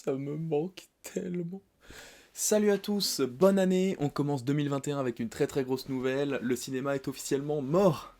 Ça me manque tellement. Salut à tous, bonne année, on commence 2021 avec une très grosse nouvelle, le cinéma est officiellement mort.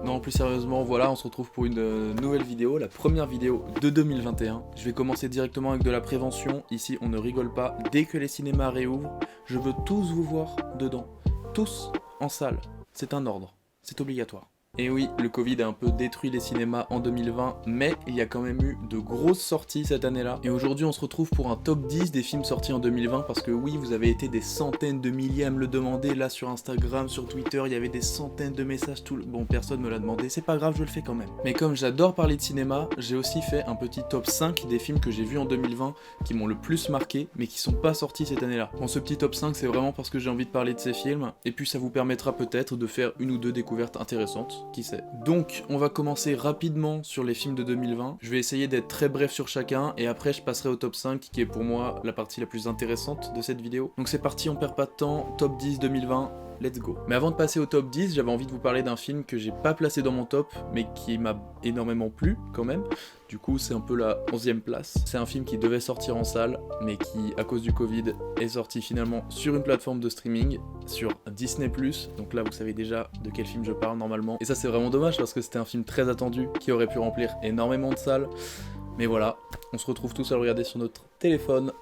Non, plus sérieusement, voilà, on se retrouve pour une nouvelle vidéo, la première vidéo de 2021. Je vais commencer directement avec de la prévention, ici on ne rigole pas, dès que les cinémas réouvrent, je veux tous vous voir dedans, tous en salle, c'est un ordre, c'est obligatoire. Et oui, le Covid a un peu détruit les cinémas en 2020, mais il y a quand même eu de grosses sorties cette année-là. Et aujourd'hui, on se retrouve pour un top 10 des films sortis en 2020, parce que oui, vous avez été des centaines de milliers à me le demander, là sur Instagram, sur Twitter, il y avait des centaines de messages, bon, personne me l'a demandé, c'est pas grave, je le fais quand même. Mais comme j'adore parler de cinéma, j'ai aussi fait un petit top 5 des films que j'ai vus en 2020, qui m'ont le plus marqué, mais qui sont pas sortis cette année-là. Bon, ce petit top 5, c'est vraiment parce que j'ai envie de parler de ces films, et puis ça vous permettra peut-être de faire une ou deux découvertes intéressantes. Qui sait. Donc on va commencer rapidement sur les films de 2020, je vais essayer d'être très bref sur chacun et après je passerai au top 5 qui est pour moi la partie la plus intéressante de cette vidéo. Donc c'est parti, on perd pas de temps, top 10 2020, let's go. Mais avant de passer au top 10, j'avais envie de vous parler d'un film que j'ai pas placé dans mon top mais qui m'a énormément plu quand même. Du coup c'est un peu la 11e place. C'est un film qui devait sortir en salle mais qui à cause du Covid est sorti finalement sur une plateforme de streaming, sur Disney+, donc là vous savez déjà de quel film je parle normalement. Et ça c'est vraiment dommage parce que c'était un film très attendu qui aurait pu remplir énormément de salles. Mais voilà, on se retrouve tous à le regarder sur notre téléphone.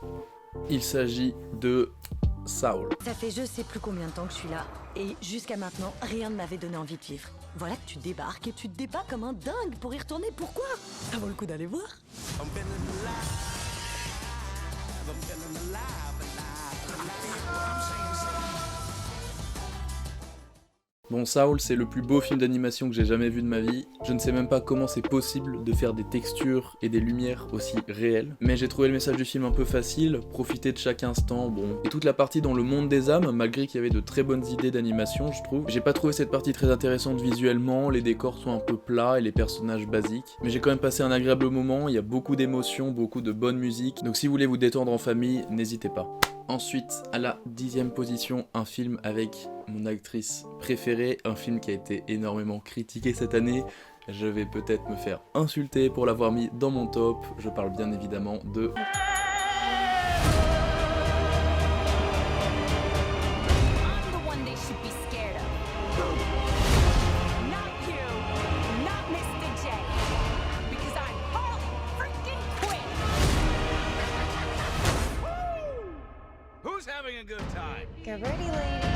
Il s'agit de Saul. Ça fait je sais plus combien de temps que je suis là, et jusqu'à maintenant, rien ne m'avait donné envie de vivre. Voilà que tu débarques et tu te débats comme un dingue pour y retourner, pourquoi? Ça vaut le coup d'aller voir. Bon, Saul, c'est le plus beau film d'animation que j'ai jamais vu de ma vie. Je ne sais même pas comment c'est possible de faire des textures et des lumières aussi réelles. Mais j'ai trouvé le message du film un peu facile, profiter de chaque instant, bon. Et toute la partie dans le monde des âmes, malgré qu'il y avait de très bonnes idées d'animation, je trouve. J'ai pas trouvé cette partie très intéressante visuellement, les décors sont un peu plats et les personnages basiques. Mais j'ai quand même passé un agréable moment, il y a beaucoup d'émotions, beaucoup de bonne musique. Donc si vous voulez vous détendre en famille, n'hésitez pas. Ensuite, à la 10e position, un film avec mon actrice préférée, un film qui a été énormément critiqué cette année. Je vais peut-être me faire insulter pour l'avoir mis dans mon top. Je parle bien évidemment de... Having a good time. Get ready, ladies.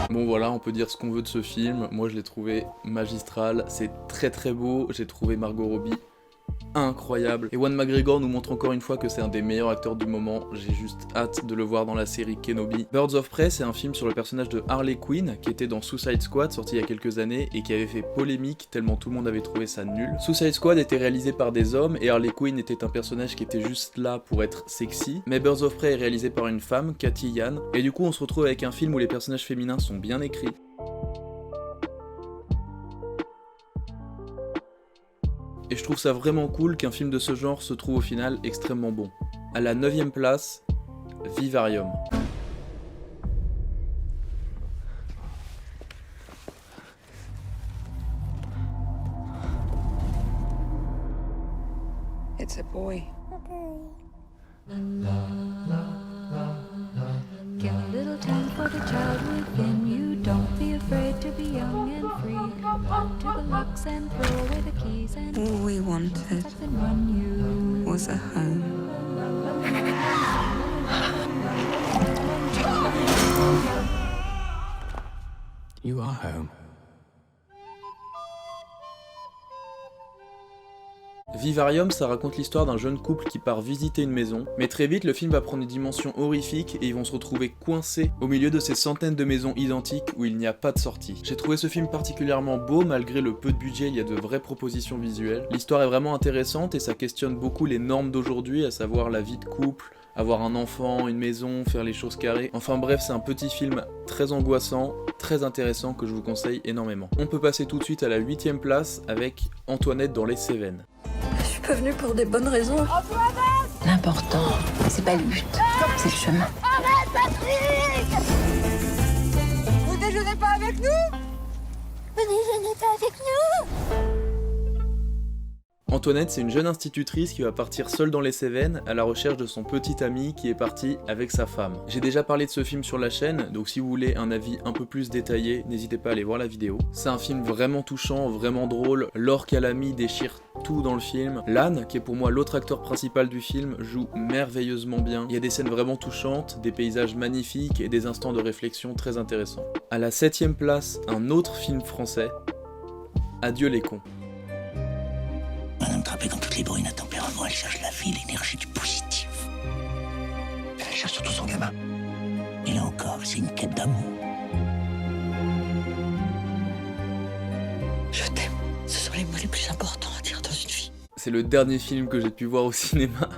Bon voilà, on peut dire ce qu'on veut de ce film. Moi je l'ai trouvé magistral, c'est très beau. J'ai trouvé Margot Robbie incroyable. Ewan McGregor nous montre encore une fois que c'est un des meilleurs acteurs du moment. J'ai juste hâte de le voir dans la série Kenobi. Birds of Prey, c'est un film sur le personnage de Harley Quinn qui était dans Suicide Squad, sorti il y a quelques années et qui avait fait polémique tellement tout le monde avait trouvé ça nul. Suicide Squad était réalisé par des hommes et Harley Quinn était un personnage qui était juste là pour être sexy. Mais Birds of Prey est réalisé par une femme, Cathy Yan, et du coup on se retrouve avec un film où les personnages féminins sont bien écrits. Et je trouve ça vraiment cool qu'un film de ce genre se trouve au final extrêmement bon. À la 9e place, Vivarium. It's a boy. Give a little time for the child within you. Don't be afraid to be young and free. Run to the locks and throw away the keys and All we wanted run you. was a home. You are home. Vivarium, ça raconte l'histoire d'un jeune couple qui part visiter une maison, mais très vite le film va prendre une dimension horrifique et ils vont se retrouver coincés au milieu de ces centaines de maisons identiques où il n'y a pas de sortie. J'ai trouvé ce film particulièrement beau, malgré le peu de budget, il y a de vraies propositions visuelles. L'histoire est vraiment intéressante et ça questionne beaucoup les normes d'aujourd'hui, à savoir la vie de couple, avoir un enfant, une maison, faire les choses carrées. Enfin bref, c'est un petit film très angoissant, très intéressant que je vous conseille énormément. On peut passer tout de suite à la 8e place avec Antoinette dans les Cévennes. Je suis pas venue pour des bonnes raisons. L'important, c'est pas le but, c'est le chemin. Vous déjeunez pas avec nous? Vous déjeunez pas avec nous? Antoinette, c'est une jeune institutrice qui va partir seule dans les Cévennes à la recherche de son petit ami qui est parti avec sa femme. J'ai déjà parlé de ce film sur la chaîne, donc si vous voulez un avis un peu plus détaillé, n'hésitez pas à aller voir la vidéo. C'est un film vraiment touchant, vraiment drôle. Laure Calamy déchire tout dans le film. Lan, qui est pour moi l'autre acteur principal du film, joue merveilleusement bien. Il y a des scènes vraiment touchantes, des paysages magnifiques et des instants de réflexion très intéressants. À la 7ème place, un autre film français, Adieu les cons. Madame trempée dans toutes les bruines à tempérament, elle cherche la vie, l'énergie du positif. Elle cherche surtout son gamin. Et là encore, c'est une quête d'amour. Je t'aime. Ce sont les mots les plus importants à dire dans une vie. C'est le dernier film que j'ai pu voir au cinéma.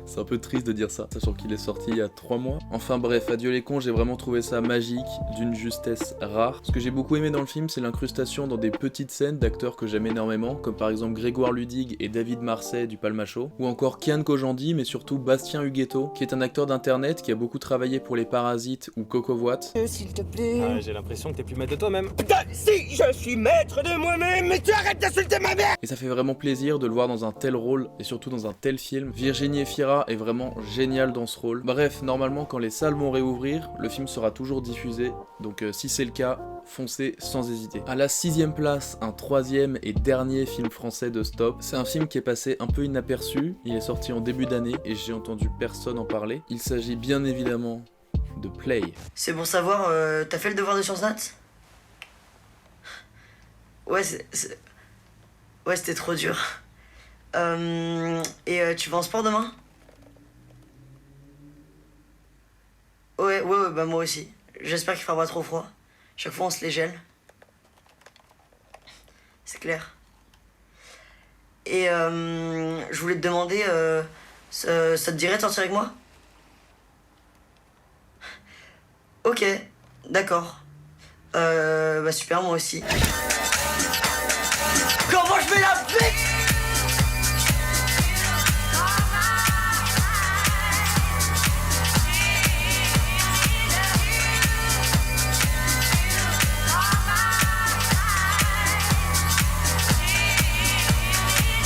C'est un peu triste de dire ça, sachant qu'il est sorti il y a 3 mois. Enfin bref, Adieu les cons, j'ai vraiment trouvé ça magique, d'une justesse rare. Ce que j'ai beaucoup aimé dans le film, c'est l'incrustation dans des petites scènes d'acteurs que j'aime énormément, comme par exemple Grégoire Ludig et David Marsay du Palmacho, ou encore Kian Kojandi, mais surtout Bastien Huguetto, qui est un acteur d'internet qui a beaucoup travaillé pour Les Parasites ou Coco Voit. S'il te plaît. Ah, j'ai l'impression que t'es plus maître de toi-même. Putain, si je suis maître de moi-même, mais tu arrêtes d'insulter ma mère! Et ça fait vraiment plaisir de le voir dans un tel rôle, et surtout dans un tel film. Virginie Efira est vraiment géniale dans ce rôle. Bref, normalement quand les salles vont réouvrir, le film sera toujours diffusé, donc si c'est le cas, foncez sans hésiter. À la 6ème place, un 3e et dernier film français de Stop. C'est un film qui est passé un peu inaperçu, il est sorti en début d'année et j'ai entendu personne en parler. Il s'agit bien évidemment de Play. C'est pour savoir, t'as fait le devoir de Sciences Nat? Ouais, ouais, c'était trop dur. Tu vas en sport demain? Ouais, bah moi aussi. J'espère qu'il fera pas trop froid. Chaque fois on se les gèle. C'est clair. Et je voulais te demander, ça te dirait de sortir avec moi? Ok, d'accord. Bah super, moi aussi. Comment je fais la bite?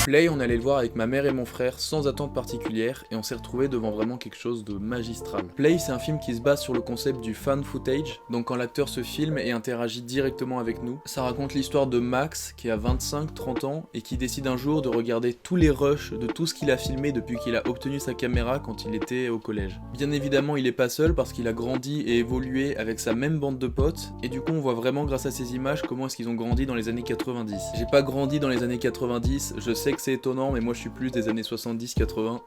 Play, on allait le voir avec ma mère et mon frère sans attente particulière et on s'est retrouvé devant vraiment quelque chose de magistral. Play, c'est un film qui se base sur le concept du fan footage, donc quand l'acteur se filme et interagit directement avec nous. Ça raconte l'histoire de Max qui a 25-30 ans et qui décide un jour de regarder tous les rushs de tout ce qu'il a filmé depuis qu'il a obtenu sa caméra quand il était au collège. Bien évidemment, il est pas seul parce qu'il a grandi et évolué avec sa même bande de potes et du coup on voit vraiment grâce à ces images comment est-ce qu'ils ont grandi dans les années 90. J'ai pas grandi dans les années 90, je sais que c'est étonnant, mais moi je suis plus des années 70-80.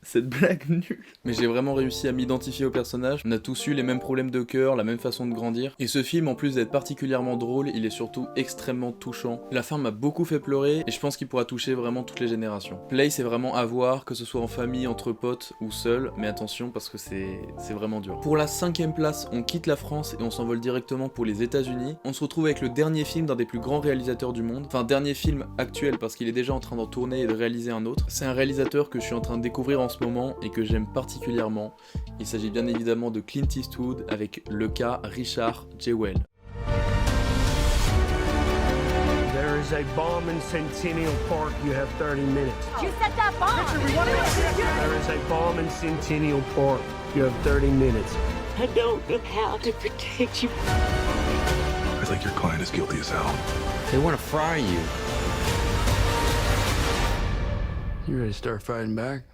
Cette blague nulle. Mais j'ai vraiment réussi à m'identifier au personnage. On a tous eu les mêmes problèmes de cœur, la même façon de grandir. Et ce film, en plus d'être particulièrement drôle, il est surtout extrêmement touchant. La fin m'a beaucoup fait pleurer et je pense qu'il pourra toucher vraiment toutes les générations. Play, c'est vraiment à voir, que ce soit en famille, entre potes ou seul. Mais attention parce que c'est vraiment dur. Pour la 5ème place, on quitte la France et on s'envole directement pour les États-Unis. On se retrouve avec le dernier film d'un des plus grands réalisateurs du monde. Enfin, dernier film actuel parce qu'il est déjà en train d'en tourner et de réaliser un autre. C'est un réalisateur que je suis en train de découvrir en ce moment et que j'aime particulièrement. Il s'agit bien évidemment de Clint Eastwood avec le cas Richard Jewell. There is a bomb in Centennial Park. You have 30 minutes. You set that bomb! There is a bomb in Centennial Park. You have 30 minutes. I don't know how to protect you. I think your client is guilty as hell. They want to fry you. You ready to start fighting back?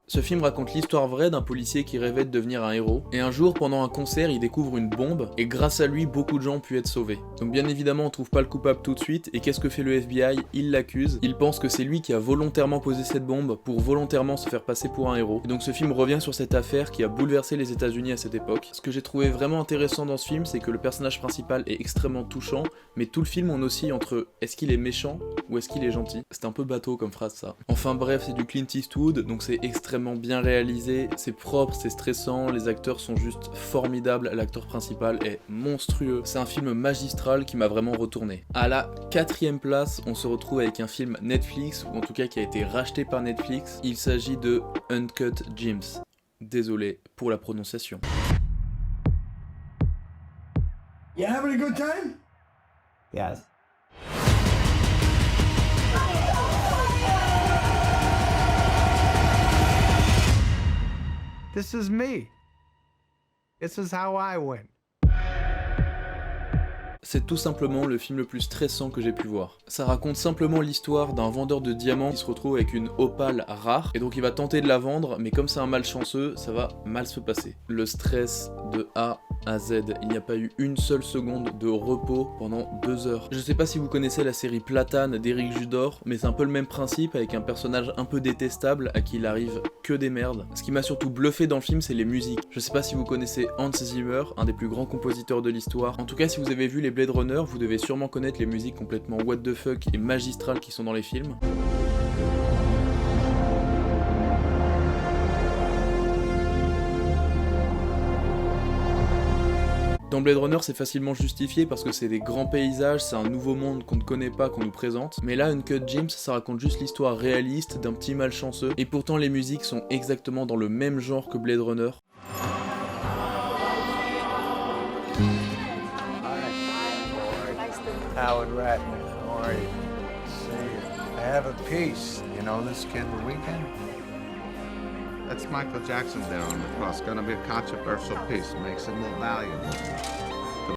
Ce film raconte l'histoire vraie d'un policier qui rêvait de devenir un héros, et un jour pendant un concert il découvre une bombe, et grâce à lui beaucoup de gens ont pu être sauvés. Donc bien évidemment on trouve pas le coupable tout de suite, et qu'est-ce que fait le FBI? Il l'accuse, il pense que c'est lui qui a volontairement posé cette bombe pour volontairement se faire passer pour un héros. Et donc ce film revient sur cette affaire qui a bouleversé les États-Unis à cette époque. Ce que j'ai trouvé vraiment intéressant dans ce film, c'est que le personnage principal est extrêmement touchant, mais tout le film on oscille entre est-ce qu'il est méchant ou est-ce qu'il est gentil. C'est un peu bateau comme phrase ça. Enfin bref, c'est du Clint Eastwood, donc c'est extrêmement extrêmement bien réalisé, c'est propre, c'est stressant, les acteurs sont juste formidables, l'acteur principal est monstrueux. C'est un film magistral qui m'a vraiment retourné. À la 4e place, on se retrouve avec un film Netflix, ou en tout cas qui a été racheté par Netflix. Il s'agit de Uncut Gems. Désolé pour la prononciation. You having a good time? Yes. This is me. This is how I win. C'est tout simplement le film le plus stressant que j'ai pu voir. Ça raconte simplement l'histoire d'un vendeur de diamants qui se retrouve avec une opale rare, et donc il va tenter de la vendre, mais comme c'est un malchanceux, ça va mal se passer. Le stress de A à Z, il n'y a pas eu une seule seconde de repos pendant 2 heures. Je sais pas si vous connaissez la série Platane d'Éric Judor, mais c'est un peu le même principe avec un personnage un peu détestable à qui il arrive que des merdes. Ce qui m'a surtout bluffé dans le film, c'est les musiques. Je sais pas si vous connaissez Hans Zimmer, un des plus grands compositeurs de l'histoire. En tout cas, si vous avez vu les Blade Runner, vous devez sûrement connaître les musiques complètement what the fuck et magistrales qui sont dans les films. Dans Blade Runner, c'est facilement justifié parce que c'est des grands paysages, c'est un nouveau monde qu'on ne connaît pas, qu'on nous présente. Mais là, Uncut Gems, ça raconte juste l'histoire réaliste d'un petit malchanceux. Et pourtant, les musiques sont exactement dans le même genre que Blade Runner. Howard Ratner, how are you? See, I have a piece. You know this kid, The Weeknd? That's Michael Jackson there on the cross. Gonna be a controversial piece. Makes it more valuable.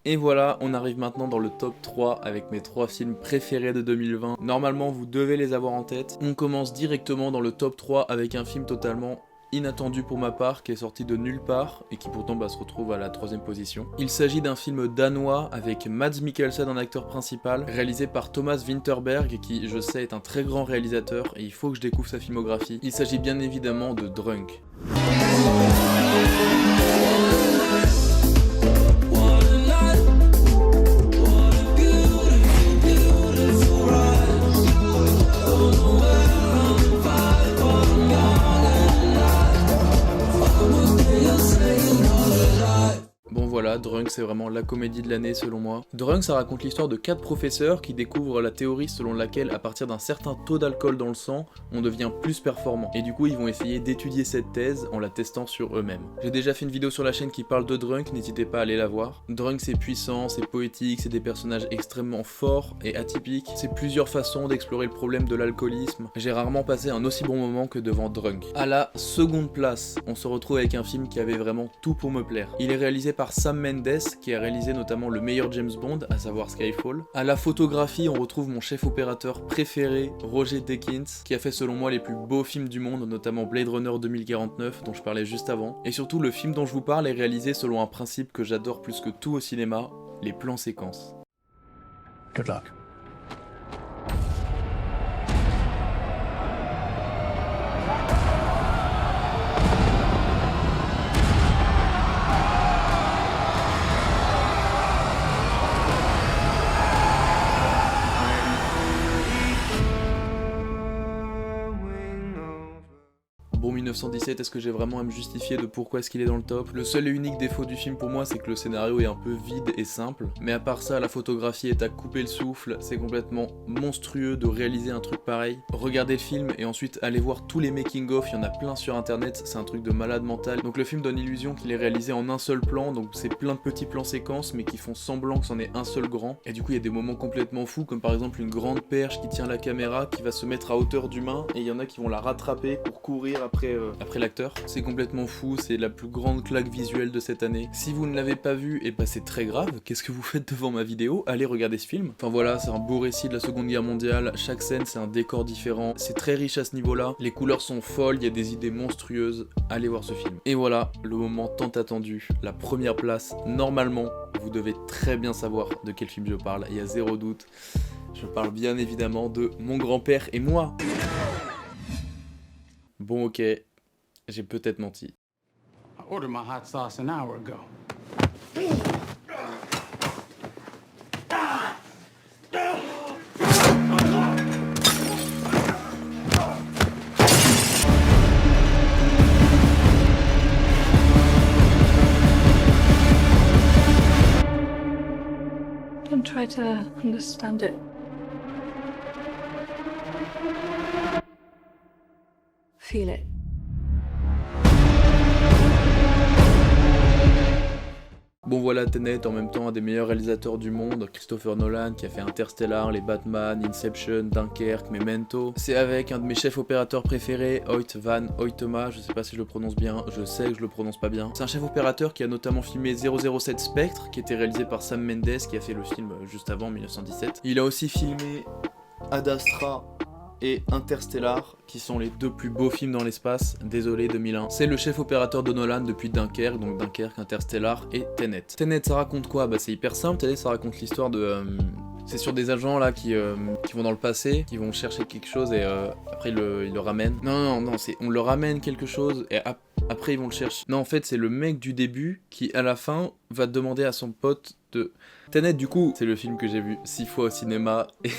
Et voilà, on arrive maintenant dans le top 3 avec mes 3 films préférés de 2020. Normalement, vous devez les avoir en tête. On commence directement dans le top 3 avec un film totalement inattendu pour ma part, qui est sorti de nulle part et qui pourtant se retrouve à la 3e position. Il s'agit d'un film danois avec Mads Mikkelsen en acteur principal, réalisé par Thomas Vinterberg, qui je sais est un très grand réalisateur et il faut que je découvre sa filmographie. Il s'agit bien évidemment de Drunk. Voilà, Drunk c'est vraiment la comédie de l'année selon moi. Drunk ça raconte l'histoire de 4 professeurs qui découvrent la théorie selon laquelle à partir d'un certain taux d'alcool dans le sang, on devient plus performant. Et du coup ils vont essayer d'étudier cette thèse en la testant sur eux-mêmes. J'ai déjà fait une vidéo sur la chaîne qui parle de Drunk, n'hésitez pas à aller la voir. Drunk c'est puissant, c'est poétique, c'est des personnages extrêmement forts et atypiques. C'est plusieurs façons d'explorer le problème de l'alcoolisme. J'ai rarement passé un aussi bon moment que devant Drunk. À la 2e place, on se retrouve avec un film qui avait vraiment tout pour me plaire. Il est réalisé par Sam Mendes, qui a réalisé notamment le meilleur James Bond, à savoir Skyfall. À la photographie, on retrouve mon chef opérateur préféré, Roger Deakins, qui a fait selon moi les plus beaux films du monde, notamment Blade Runner 2049, dont je parlais juste avant. Et surtout, le film dont je vous parle est réalisé selon un principe que j'adore plus que tout au cinéma, les plans séquences. Good luck. Bon, 1917, est-ce que j'ai vraiment à me justifier de pourquoi est-ce qu'il est dans le top? Le seul et unique défaut du film pour moi, c'est que le scénario est un peu vide et simple. Mais à part ça, la photographie est à couper le souffle, c'est complètement monstrueux de réaliser un truc pareil. Regardez le film et ensuite allez voir tous les making-of, il y en a plein sur internet, c'est un truc de malade mental. Donc le film donne l'illusion qu'il est réalisé en un seul plan, donc c'est plein de petits plans séquences, mais qui font semblant que c'en est un seul grand. Et du coup, il y a des moments complètement fous, comme par exemple une grande perche qui tient la caméra, qui va se mettre à hauteur d'humain, et il y en a qui vont la rattraper pour courir après l'acteur. C'est complètement fou, c'est la plus grande claque visuelle de cette année. Si vous ne l'avez pas vu, et c'est très grave, qu'est-ce que vous faites devant ma vidéo? Allez regarder ce film. Enfin voilà, c'est un beau récit de la Seconde Guerre mondiale, chaque scène c'est un décor différent, c'est très riche à ce niveau-là, les couleurs sont folles, il y a des idées monstrueuses, allez voir ce film. Et voilà, le moment tant attendu, la première place, normalement, vous devez très bien savoir de quel film je parle, il y a zéro doute. Je parle bien évidemment de Mon grand-père et moi. Bon ok, j'ai peut-être menti. I ordered my hot sauce an hour ago. try to understand it. Feel it. Bon voilà, Tenet en même temps un des meilleurs réalisateurs du monde, Christopher Nolan qui a fait Interstellar, les Batman, Inception, Dunkerque, Memento. C'est avec un de mes chefs opérateurs préférés, Hoyt Van Hoytema, je sais pas si je le prononce bien, je sais que je le prononce pas bien. C'est un chef opérateur qui a notamment filmé 007 Spectre, qui était réalisé par Sam Mendes, qui a fait le film juste avant, 1917. Il a aussi filmé Ad Astra et Interstellar, qui sont les deux plus beaux films dans l'espace, désolé 2001. C'est le chef opérateur de Nolan depuis Dunkerque, donc Dunkerque, Interstellar et Tenet. Tenet, ça raconte quoi? Bah c'est hyper simple, Tenet ça raconte l'histoire de... c'est sur des agents là qui vont dans le passé, qui vont chercher quelque chose et après ils le ramènent. Non, on leur ramène quelque chose et après ils vont le chercher. Non en fait c'est le mec du début qui à la fin va demander à son pote de... Tenet du coup, c'est le film que j'ai vu 6 fois au cinéma et...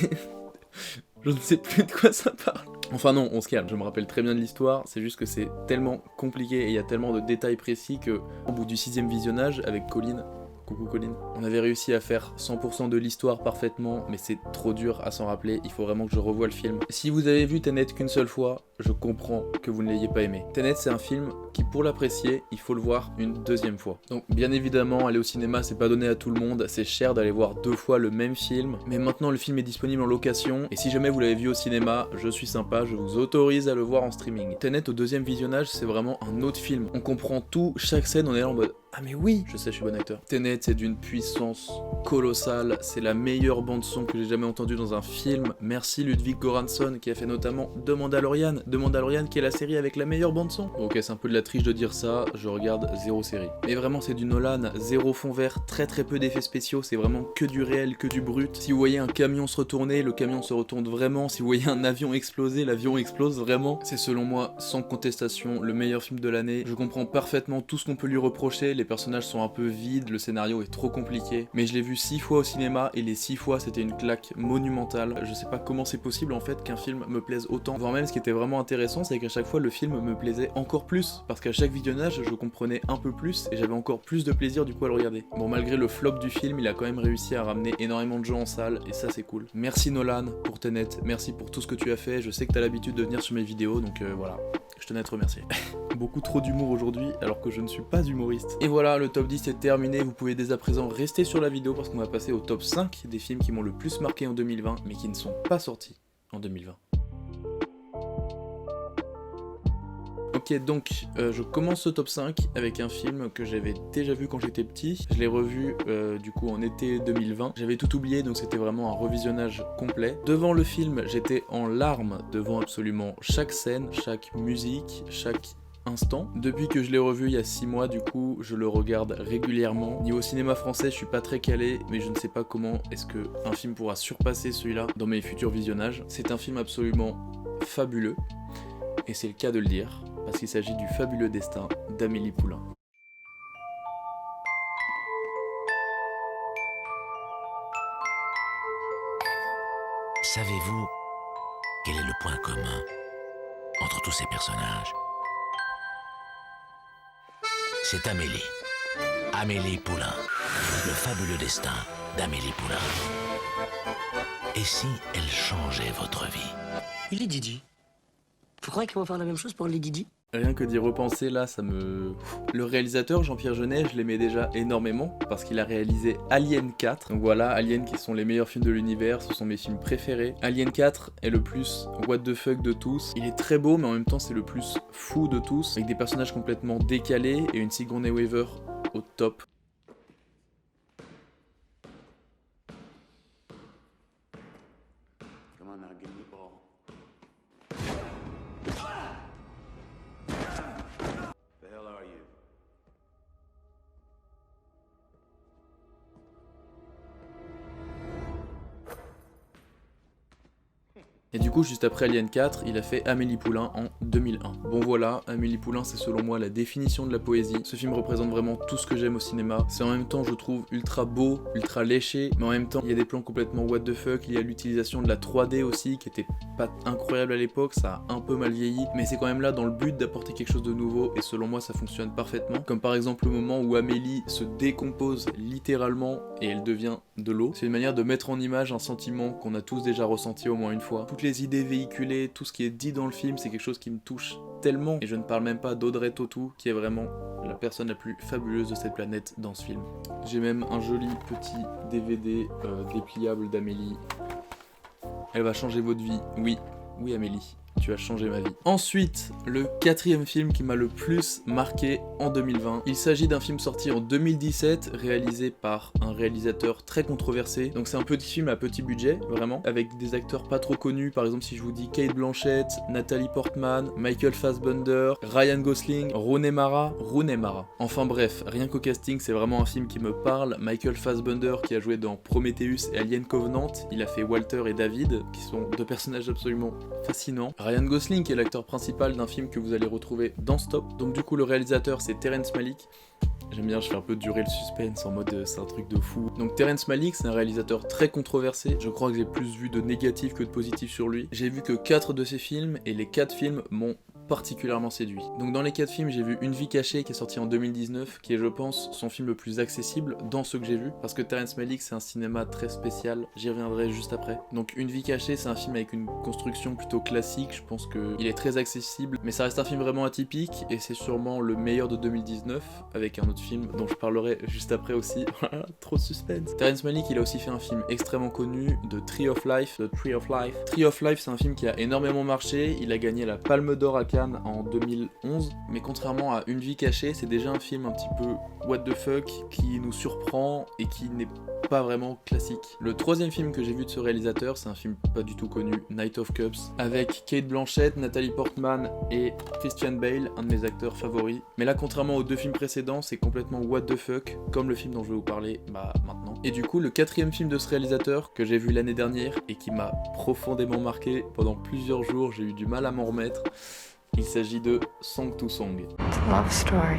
je ne sais plus de quoi ça parle. Enfin non, on se calme, je me rappelle très bien de l'histoire, c'est juste que c'est tellement compliqué et il y a tellement de détails précis que au bout du 6ème visionnage avec Colline, coucou Colline, on avait réussi à faire 100% de l'histoire parfaitement, mais c'est trop dur à s'en rappeler, il faut vraiment que je revoie le film. Si vous avez vu Tenet qu'une seule fois, je comprends que vous ne l'ayez pas aimé. Tenet c'est un film qui pour l'apprécier, il faut le voir une 2e fois. Donc bien évidemment, aller au cinéma c'est pas donné à tout le monde, c'est cher d'aller voir 2 fois le même film, mais maintenant le film est disponible en location, et si jamais vous l'avez vu au cinéma, je suis sympa, je vous autorise à le voir en streaming. Tenet au 2e visionnage, c'est vraiment un autre film. On comprend tout, chaque scène, on est là en mode ah mais oui, je sais, je suis bon acteur. Tenet, c'est d'une puissance colossale, c'est la meilleure bande son que j'ai jamais entendue dans un film. Merci Ludwig Göransson qui a fait notamment The Mandalorian qui est la série avec la meilleure bande son. Ok, c'est un peu de la triche de dire ça, je regarde 0 série. Mais vraiment c'est du Nolan, 0 fond vert, très peu d'effets spéciaux, c'est vraiment que du réel, que du brut. Si vous voyez un camion se retourner, le camion se retourne vraiment. Si vous voyez un avion exploser, l'avion explose vraiment. C'est selon moi, sans contestation, le meilleur film de l'année. Je comprends parfaitement tout ce qu'on peut lui reprocher, les personnages sont un peu vides, le scénario est trop compliqué, mais je l'ai vu 6 fois au cinéma et les 6 fois c'était une claque monumentale. Je sais pas comment c'est possible en fait qu'un film me plaise autant, voire même ce qui était vraiment intéressant c'est qu'à chaque fois le film me plaisait encore plus, parce qu'à chaque visionnage je comprenais un peu plus et j'avais encore plus de plaisir du coup à le regarder. Bon, malgré le flop du film, il a quand même réussi à ramener énormément de gens en salle et ça c'est cool. Merci Nolan pour Tenet, merci pour tout ce que tu as fait, je sais que t'as l'habitude de venir sur mes vidéos donc voilà. Je tenais à te remercier. Beaucoup trop d'humour aujourd'hui alors que je ne suis pas humoriste. Et voilà, le top 10 est terminé, vous pouvez dès à présent rester sur la vidéo parce qu'on va passer au top 5 des films qui m'ont le plus marqué en 2020 mais qui ne sont pas sortis en 2020. Ok, donc je commence ce top 5 avec un film que j'avais déjà vu quand j'étais petit. Je l'ai revu du coup en été 2020. J'avais tout oublié donc c'était vraiment un revisionnage complet. Devant le film, j'étais en larmes devant absolument chaque scène, chaque musique, chaque instant. Depuis que je l'ai revu il y a 6 mois, du coup, je le regarde régulièrement. Niveau cinéma français, je suis pas très calé, mais je ne sais pas comment est-ce que un film pourra surpasser celui-là dans mes futurs visionnages. C'est un film absolument fabuleux, et c'est le cas de le dire, parce qu'il s'agit du fabuleux destin d'Amélie Poulain. Savez-vous quel est le point commun entre tous ces personnages? C'est Amélie. Amélie Poulain. Le fabuleux destin d'Amélie Poulain. Et si elle changeait votre vie? Il est Didi. Vous croyez qu'ils vont faire la même chose pour les Didi? Rien que d'y repenser là, ça me... Le réalisateur Jean-Pierre Jeunet, je l'aimais déjà énormément parce qu'il a réalisé Alien 4. Donc voilà, Alien qui sont les meilleurs films de l'univers, ce sont mes films préférés. Alien 4 est le plus what the fuck de tous. Il est très beau mais en même temps c'est le plus fou de tous, avec des personnages complètement décalés et une Sigourney Weaver au top. Et du coup, juste après Alien 4, il a fait Amélie Poulain en 2001. Bon voilà, Amélie Poulain, c'est selon moi la définition de la poésie. Ce film représente vraiment tout ce que j'aime au cinéma. C'est en même temps, je trouve, ultra beau, ultra léché, mais en même temps, il y a des plans complètement what the fuck. Il y a l'utilisation de la 3D aussi, qui était pas incroyable à l'époque, ça a un peu mal vieilli, mais c'est quand même là dans le but d'apporter quelque chose de nouveau, et selon moi, ça fonctionne parfaitement. Comme par exemple le moment où Amélie se décompose littéralement et elle devient de l'eau. C'est une manière de mettre en image un sentiment qu'on a tous déjà ressenti au moins une fois. Toutes les idées véhiculées, tout ce qui est dit dans le film, c'est quelque chose qui me touche tellement. Et je ne parle même pas d'Audrey Tautou, qui est vraiment la personne la plus fabuleuse de cette planète dans ce film. J'ai même un joli petit DVD dépliable d'Amélie. Elle va changer votre vie. Oui Amélie, tu as changé ma vie. Ensuite, le 4e film qui m'a le plus marqué en 2020. Il s'agit d'un film sorti en 2017, réalisé par un réalisateur très controversé. Donc c'est un petit film à petit budget, vraiment, avec des acteurs pas trop connus. Par exemple, si je vous dis Cate Blanchett, Natalie Portman, Michael Fassbender, Ryan Gosling, Rooney Mara. Enfin bref, rien qu'au casting, c'est vraiment un film qui me parle. Michael Fassbender, qui a joué dans Prometheus et Alien Covenant, il a fait Walter et David, qui sont deux personnages absolument fascinants. Ryan Gosling qui est l'acteur principal d'un film que vous allez retrouver dans Stop. Donc du coup le réalisateur c'est Terrence Malick. J'aime bien, je fais un peu durer le suspense en mode c'est un truc de fou. Donc Terrence Malick c'est un réalisateur très controversé. Je crois que j'ai plus vu de négatifs que de positifs sur lui. J'ai vu que 4 de ses films et les 4 films m'ont particulièrement séduit. Donc dans les 4 films, j'ai vu Une vie cachée qui est sorti en 2019, qui est je pense son film le plus accessible dans ceux que j'ai vus, parce que Terrence Malick c'est un cinéma très spécial, j'y reviendrai juste après. Donc Une vie cachée c'est un film avec une construction plutôt classique, je pense qu'il est très accessible, mais ça reste un film vraiment atypique, et c'est sûrement le meilleur de 2019, avec un autre film dont je parlerai juste après aussi. Trop de suspense. Terrence Malick il a aussi fait un film extrêmement connu, de Tree of Life. Tree of Life c'est un film qui a énormément marché, il a gagné la Palme d'Or à Cannes en 2011, mais contrairement à Une vie cachée, c'est déjà un film un petit peu what the fuck, qui nous surprend et qui n'est pas vraiment classique. Le 3e film que j'ai vu de ce réalisateur, c'est un film pas du tout connu, Night of Cups, avec Cate Blanchett, Natalie Portman et Christian Bale, un de mes acteurs favoris. Mais là, contrairement aux 2 films précédents, c'est complètement what the fuck, comme le film dont je vais vous parler maintenant. Et du coup, le 4e film de ce réalisateur, que j'ai vu l'année dernière et qui m'a profondément marqué pendant plusieurs jours, j'ai eu du mal à m'en remettre. Il s'agit de Song to Song. Love story.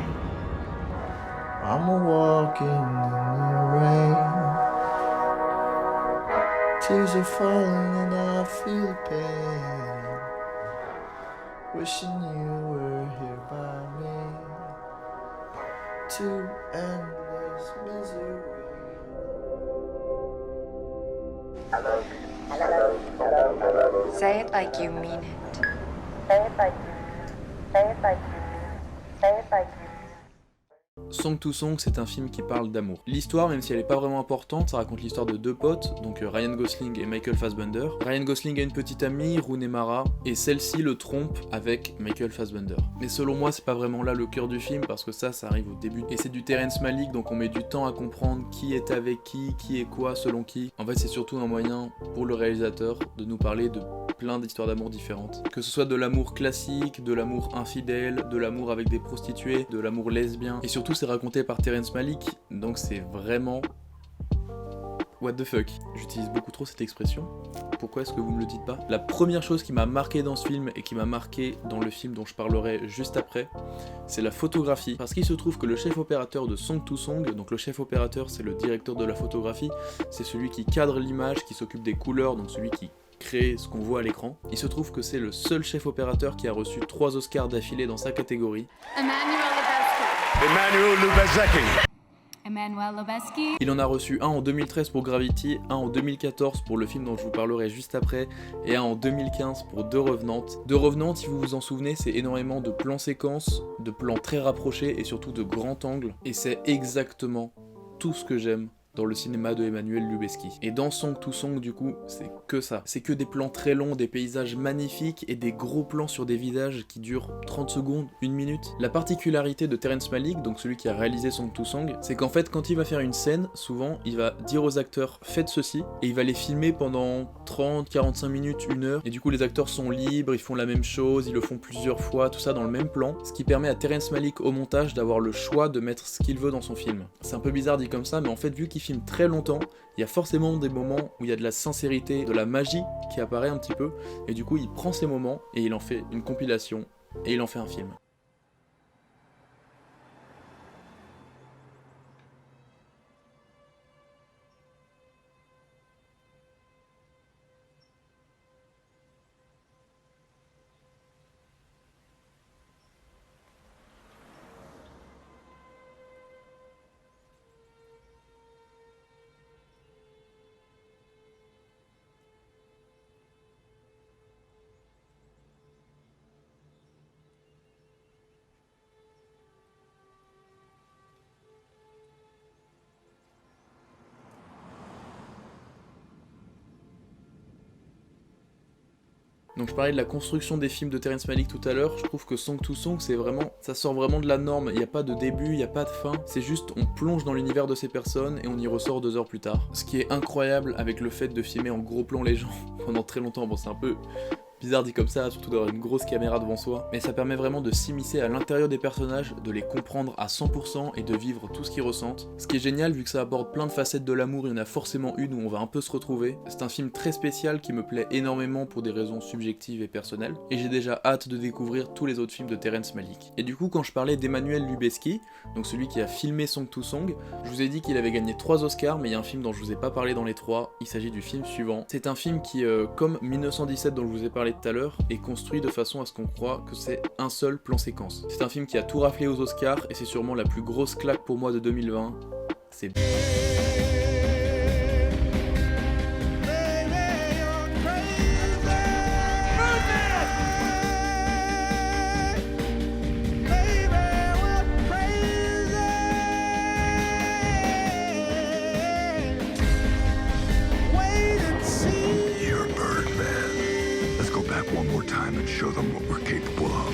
I'm a walking in the rain. Tears are falling and I feel pain. Wishing you were here by me. To end this misery. Say it like you mean it. Say it like you. Say it like you. Say it like you. Song to Song, c'est un film qui parle d'amour. L'histoire, même si elle est pas vraiment importante, ça raconte l'histoire de 2 potes, donc Ryan Gosling et Michael Fassbender. Ryan Gosling a une petite amie, Rooney Mara, et celle-ci le trompe avec Michael Fassbender. Mais selon moi, c'est pas vraiment là le cœur du film, parce que ça arrive au début. Et c'est du Terrence Malick, donc on met du temps à comprendre qui est avec qui est quoi, selon qui. En fait, c'est surtout un moyen pour le réalisateur de nous parler de plein d'histoires d'amour différentes. Que ce soit de l'amour classique, de l'amour infidèle, de l'amour avec des prostituées, de l'amour lesbien, et surtout c'est raconté par Terrence Malick, donc c'est vraiment what the fuck. J'utilise beaucoup trop cette expression. Pourquoi est-ce que vous me le dites pas? La première chose qui m'a marqué dans ce film et qui m'a marqué dans le film dont je parlerai juste après, c'est la photographie. Parce qu'il se trouve que le chef opérateur de Song to Song, donc le chef opérateur c'est le directeur de la photographie, c'est celui qui cadre l'image, qui s'occupe des couleurs, donc celui qui crée ce qu'on voit à l'écran. Il se trouve que c'est le seul chef opérateur qui a reçu 3 Oscars d'affilée dans sa catégorie. Emmanuel Lubezki. Il en a reçu un en 2013 pour Gravity, un en 2014 pour le film dont je vous parlerai juste après, et un en 2015 pour Deux Revenantes. Deux Revenantes, si vous vous en souvenez, c'est énormément de plans séquences, de plans très rapprochés et surtout de grands angles, et c'est exactement tout ce que j'aime dans le cinéma de Emmanuel Lubezki. Et dans Song to Song, du coup, c'est que ça. C'est que des plans très longs, des paysages magnifiques et des gros plans sur des visages qui durent 30 secondes, 1 minute. La particularité de Terrence Malick, donc celui qui a réalisé Song to Song, c'est qu'en fait, quand il va faire une scène, souvent, il va dire aux acteurs « faites ceci » et il va les filmer pendant 30, 45 minutes, 1 heure. Et du coup, les acteurs sont libres, ils font la même chose, ils le font plusieurs fois, tout ça dans le même plan, ce qui permet à Terrence Malick au montage d'avoir le choix de mettre ce qu'il veut dans son film. C'est un peu bizarre dit comme ça, mais en fait, vu qu'il qu'il filme très longtemps, il y a forcément des moments où il y a de la sincérité, de la magie qui apparaît un petit peu, et du coup il prend ces moments et il en fait une compilation, et il en fait un film. Donc je parlais de la construction des films de Terrence Malick tout à l'heure, je trouve que Song to Song c'est vraiment, ça sort vraiment de la norme, il n'y a pas de début, il n'y a pas de fin, c'est juste on plonge dans l'univers de ces personnes et on y ressort 2 heures plus tard. Ce qui est incroyable avec le fait de filmer en gros plan les gens pendant très longtemps, bon c'est un peu bizarre dit comme ça, surtout d'avoir une grosse caméra devant soi, mais ça permet vraiment de s'immiscer à l'intérieur des personnages, de les comprendre à 100% et de vivre tout ce qu'ils ressentent. Ce qui est génial vu que ça aborde plein de facettes de l'amour, il y en a forcément une où on va un peu se retrouver. C'est un film très spécial qui me plaît énormément pour des raisons subjectives et personnelles, et j'ai déjà hâte de découvrir tous les autres films de Terrence Malick. Et du coup quand je parlais d'Emmanuel Lubezki, donc celui qui a filmé Song to Song, je vous ai dit qu'il avait gagné 3 Oscars, mais il y a un film dont je vous ai pas parlé dans les 3, il s'agit du film suivant. C'est un film qui, comme 1917 dont je vous ai parlé tout à l'heure, est construit de façon à ce qu'on croit que c'est un seul plan séquence. C'est un film qui a tout raflé aux Oscars et c'est sûrement la plus grosse claque pour moi de 2020. C'est one more time and show them what we're capable of.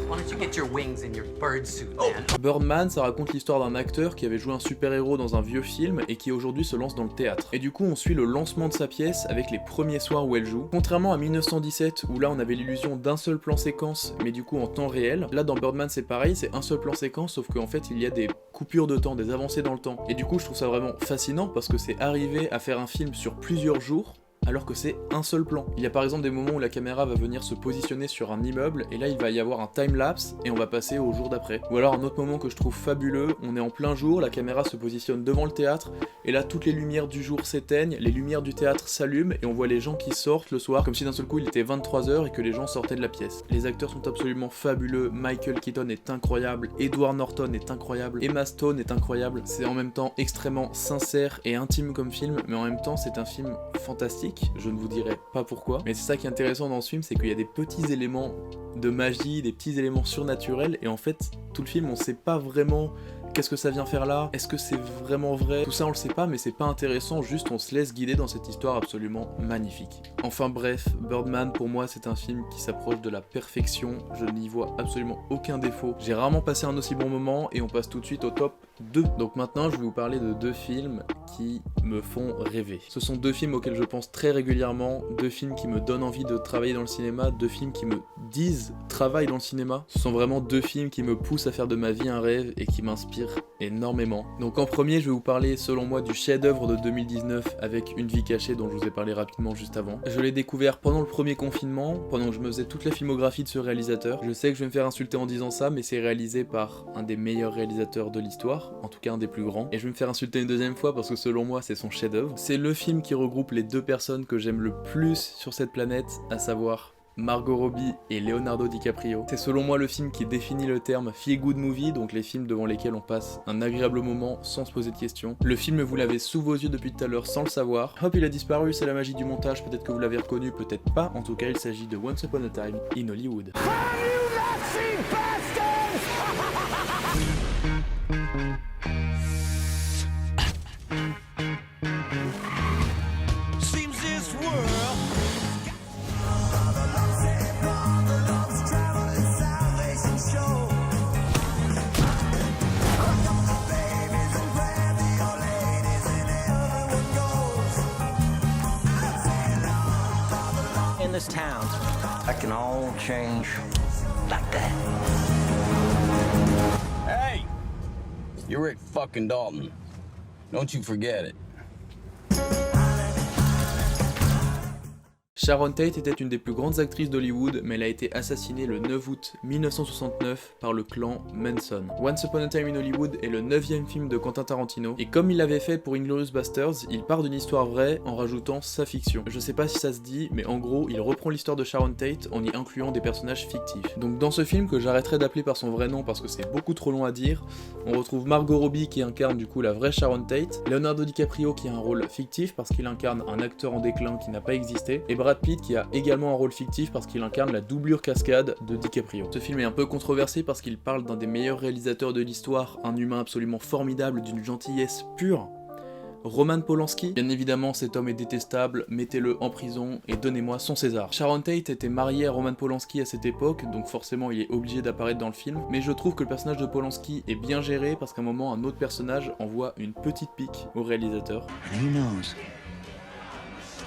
Why don't you get your wings in your bird suit, man? Birdman, ça raconte l'histoire d'un acteur qui avait joué un super-héros dans un vieux film et qui aujourd'hui se lance dans le théâtre. Et du coup, on suit le lancement de sa pièce avec les premiers soirs où elle joue. Contrairement à 1917 où là on avait l'illusion d'un seul plan séquence, mais du coup en temps réel, là dans Birdman c'est pareil, c'est un seul plan séquence sauf qu'en fait il y a des coupures de temps, des avancées dans le temps. Et du coup je trouve ça vraiment fascinant parce que c'est arrivé à faire un film sur plusieurs jours alors que c'est un seul plan. Il y a par exemple des moments où la caméra va venir se positionner sur un immeuble et là il va y avoir un time-lapse et on va passer au jour d'après. Ou alors un autre moment que je trouve fabuleux, on est en plein jour, la caméra se positionne devant le théâtre et là toutes les lumières du jour s'éteignent, les lumières du théâtre s'allument et on voit les gens qui sortent le soir comme si d'un seul coup il était 23h et que les gens sortaient de la pièce. Les acteurs sont absolument fabuleux, Michael Keaton est incroyable, Edward Norton est incroyable, Emma Stone est incroyable, c'est en même temps extrêmement sincère et intime comme film, mais en même temps c'est un film fantastique. Je ne vous dirai pas pourquoi, mais c'est ça qui est intéressant dans ce film, c'est qu'il y a des petits éléments de magie, des petits éléments surnaturels, et en fait, tout le film, on sait pas vraiment qu'est-ce que ça vient faire là, est-ce que c'est vraiment vrai, tout ça on le sait pas, mais c'est pas intéressant, juste on se laisse guider dans cette histoire absolument magnifique. Enfin bref, Birdman pour moi c'est un film qui s'approche de la perfection, je n'y vois absolument aucun défaut. J'ai rarement passé un aussi bon moment, et on passe tout de suite au top 2. Donc maintenant je vais vous parler de 2 films qui me font rêver. Ce sont 2 films auxquels je pense très régulièrement, 2 films qui me donnent envie de travailler dans le cinéma, 2 films qui me disent travaille dans le cinéma. Ce sont vraiment 2 films qui me poussent à faire de ma vie un rêve et qui m'inspirent énormément. Donc en premier je vais vous parler selon moi du chef-d'œuvre de 2019 avec Une vie cachée dont je vous ai parlé rapidement juste avant. Je l'ai découvert pendant le premier confinement, pendant que je me faisais toute la filmographie de ce réalisateur. Je sais que je vais me faire insulter en disant ça, mais c'est réalisé par un des meilleurs réalisateurs de l'histoire, en tout cas un des plus grands, et je vais me faire insulter une deuxième fois parce que selon moi c'est son chef-d'œuvre. C'est le film qui regroupe les 2 personnes que j'aime le plus sur cette planète, à savoir Margot Robbie et Leonardo DiCaprio. C'est selon moi le film qui définit le terme feel good movie, donc les films devant lesquels on passe un agréable moment sans se poser de questions. Le film vous l'avez sous vos yeux depuis tout à l'heure sans le savoir. Hop, il a disparu, c'est la magie du montage, peut-être que vous l'avez reconnu, peut-être pas. En tout cas il s'agit de Once Upon a Time in Hollywood. In this town, that can all change like that. You're Rick fucking Dalton. Don't you forget it. Sharon Tate était une des plus grandes actrices d'Hollywood, mais elle a été assassinée le 9 août 1969 par le clan Manson. Once Upon a Time in Hollywood est le 9e film de Quentin Tarantino, et comme il l'avait fait pour Inglourious Basterds, il part d'une histoire vraie en rajoutant sa fiction. Je sais pas si ça se dit, mais en gros, il reprend l'histoire de Sharon Tate en y incluant des personnages fictifs. Donc dans ce film, que j'arrêterai d'appeler par son vrai nom parce que c'est beaucoup trop long à dire, on retrouve Margot Robbie qui incarne du coup la vraie Sharon Tate, Leonardo DiCaprio qui a un rôle fictif parce qu'il incarne un acteur en déclin qui n'a pas existé, et Brad Pitt qui a également un rôle fictif parce qu'il incarne la doublure cascade de DiCaprio. Ce film est un peu controversé parce qu'il parle d'un des meilleurs réalisateurs de l'histoire, un humain absolument formidable d'une gentillesse pure, Roman Polanski. Bien évidemment, cet homme est détestable, mettez-le en prison et donnez-moi son César. Sharon Tate était mariée à Roman Polanski à cette époque, donc forcément il est obligé d'apparaître dans le film, mais je trouve que le personnage de Polanski est bien géré parce qu'à un moment, un autre personnage envoie une petite pique au réalisateur. And he knows,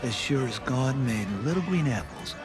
as sure as God made little green apples,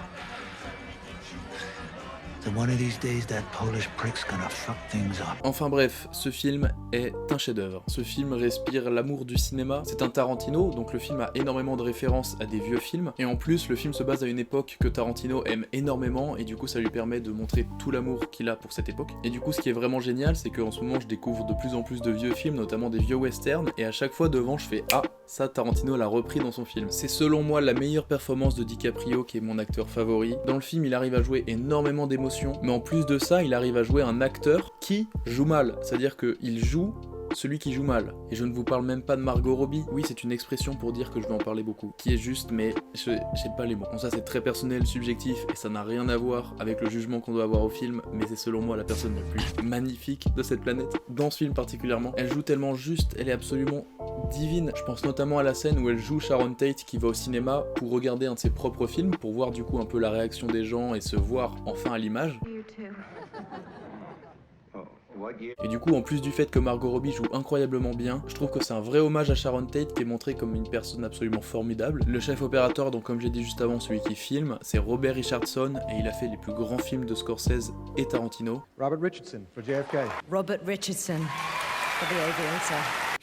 that one of these days that Polish prick's gonna fuck things up. Enfin bref, ce film est un chef-d'œuvre. Ce film respire l'amour du cinéma. C'est un Tarantino, donc le film a énormément de références à des vieux films. Et en plus, le film se base à une époque que Tarantino aime énormément, et du coup ça lui permet de montrer tout l'amour qu'il a pour cette époque. Et du coup, ce qui est vraiment génial, c'est qu'en ce moment je découvre de plus en plus de vieux films, notamment des vieux westerns, et à chaque fois devant je fais « Ah, ça Tarantino l'a repris dans son film ». C'est selon moi la meilleure performance de DiCaprio, qui est mon acteur favori. Dans le film, il arrive à jouer énormément d'émotions, mais en plus de ça, il arrive à jouer un acteur qui joue mal, c'est-à-dire qu'il joue celui qui joue mal. Et je ne vous parle même pas de Margot Robbie, oui c'est une expression pour dire que je vais en parler beaucoup, qui est juste, mais j'ai pas les mots. Bon, ça c'est très personnel, subjectif, et ça n'a rien à voir avec le jugement qu'on doit avoir au film, mais c'est selon moi la personne la plus magnifique de cette planète, dans ce film particulièrement. Elle joue tellement juste, elle est absolument divine. Je pense notamment à la scène où elle joue Sharon Tate qui va au cinéma pour regarder un de ses propres films, pour voir du coup un peu la réaction des gens et se voir enfin à l'image. Et du coup, en plus du fait que Margot Robbie joue incroyablement bien, je trouve que c'est un vrai hommage à Sharon Tate qui est montré comme une personne absolument formidable. Le chef opérateur, donc comme j'ai dit juste avant, celui qui filme, c'est Robert Richardson, et il a fait les plus grands films de Scorsese et Tarantino. Robert Richardson for JFK. Robert Richardson for The Aviator.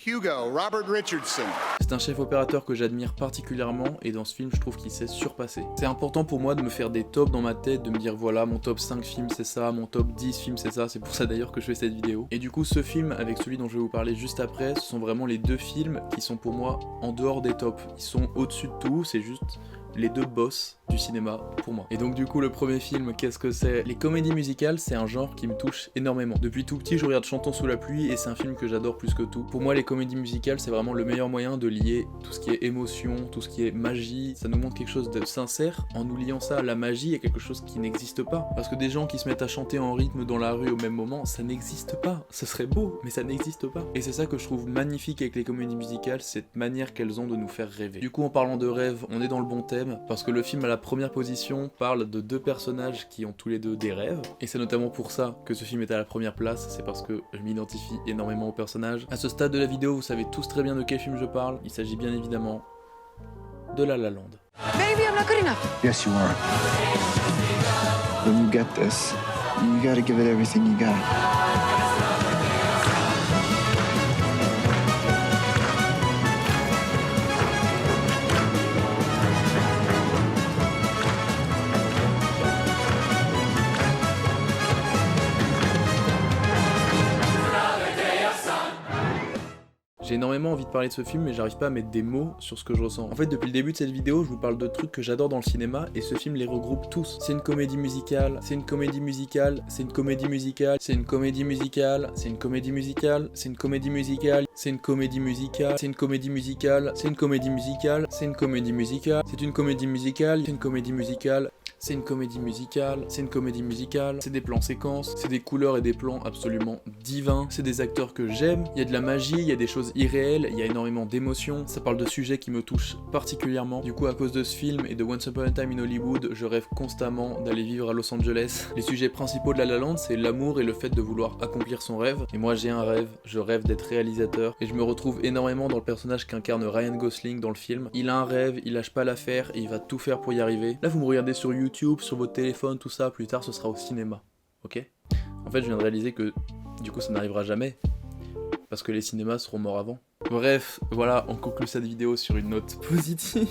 Hugo, Robert Richardson. C'est un chef opérateur que j'admire particulièrement, et dans ce film je trouve qu'il s'est surpassé. C'est important pour moi de me faire des tops dans ma tête, de me dire voilà mon top 5 films c'est ça, mon top 10 films c'est ça, c'est pour ça d'ailleurs que je fais cette vidéo. Et du coup ce film avec celui dont je vais vous parler juste après, ce sont vraiment les deux films qui sont pour moi en dehors des tops. Ils sont au-dessus de tout, c'est juste les deux boss du cinéma pour moi. Et donc du coup le premier film, qu'est-ce que c'est? Les comédies musicales, c'est un genre qui me touche énormément. Depuis tout petit je regarde Chantons sous la pluie et c'est un film que j'adore plus que tout. Pour moi les comédies musicales c'est vraiment le meilleur moyen de lier tout ce qui est émotion, tout ce qui est magie. Ça nous montre quelque chose de sincère en nous liant ça à la magie et quelque chose qui n'existe pas. Parce que des gens qui se mettent à chanter en rythme dans la rue au même moment, ça n'existe pas. Ce serait beau, mais ça n'existe pas. Et c'est ça que je trouve magnifique avec les comédies musicales, cette manière qu'elles ont de nous faire rêver. Du coup en parlant de rêve, on est dans le bon thème, parce que le film à la première position parle de deux personnages qui ont tous les deux des rêves, et c'est notamment pour ça que ce film est à la première place, c'est parce que je m'identifie énormément aux personnages. À ce stade de la vidéo, vous savez tous très bien de quel film je parle, il s'agit bien évidemment de La La Land. Maybe I'm not good enough. Yes, you are. When you get this, you gotta give it everything you got. J'ai énormément envie de parler de ce film, mais j'arrive pas à mettre des mots sur ce que je ressens. En fait, depuis le début de cette vidéo, je vous parle de trucs que j'adore dans le cinéma, et ce film les regroupe tous. C'est une comédie musicale, c'est une comédie musicale, c'est une comédie musicale, c'est une comédie musicale, c'est une comédie musicale, c'est une comédie musicale, c'est une comédie musicale, c'est une comédie musicale, c'est une comédie musicale, c'est une comédie musicale, c'est une comédie musicale, c'est une comédie musicale. C'est une comédie musicale, c'est une comédie musicale, c'est des plans séquences, c'est des couleurs et des plans absolument divins, c'est des acteurs que j'aime, il y a de la magie, il y a des choses irréelles, il y a énormément d'émotions, ça parle de sujets qui me touchent particulièrement. Du coup, à cause de ce film et de Once Upon a Time in Hollywood, je rêve constamment d'aller vivre à Los Angeles. Les sujets principaux de La La Land, c'est l'amour et le fait de vouloir accomplir son rêve. Et moi j'ai un rêve, je rêve d'être réalisateur, et je me retrouve énormément dans le personnage qu'incarne Ryan Gosling dans le film. Il a un rêve, il lâche pas l'affaire et il va tout faire pour y arriver. Là vous me regardez sur YouTube, sur votre téléphone, tout ça, plus tard ce sera au cinéma, ok? En fait je viens de réaliser que du coup ça n'arrivera jamais, parce que les cinémas seront morts avant. Bref, voilà, on conclut cette vidéo sur une note positive.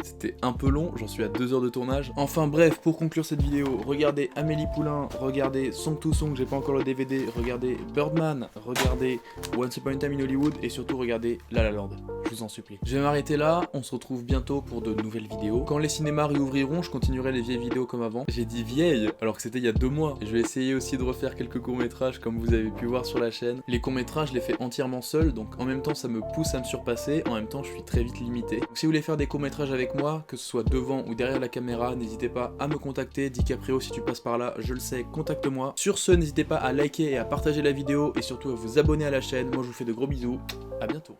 C'était un peu long, j'en suis à 2 heures de tournage. Enfin bref, pour conclure cette vidéo, regardez Amélie Poulain, regardez Song to Song, j'ai pas encore le DVD, regardez Birdman, regardez Once Upon a Time in Hollywood et surtout regardez La La Land. Je vous en supplie. Je vais m'arrêter là, on se retrouve bientôt pour de nouvelles vidéos. Quand les cinémas réouvriront, je continuerai les vieilles vidéos comme avant. J'ai dit vieilles, alors que c'était il y a 2 mois. Je vais essayer aussi de refaire quelques courts-métrages comme vous avez pu voir sur la chaîne. Les courts-métrages, je les fais entièrement seul, donc en même temps ça me pousse à me surpasser, en même temps je suis très vite limité. Donc si vous voulez faire des courts-métrages avec moi, que ce soit devant ou derrière la caméra, n'hésitez pas à me contacter. DiCaprio, si tu passes par là, je le sais, contacte-moi. Sur ce, n'hésitez pas à liker et à partager la vidéo et surtout à vous abonner à la chaîne. Moi je vous fais de gros bisous, à bientôt.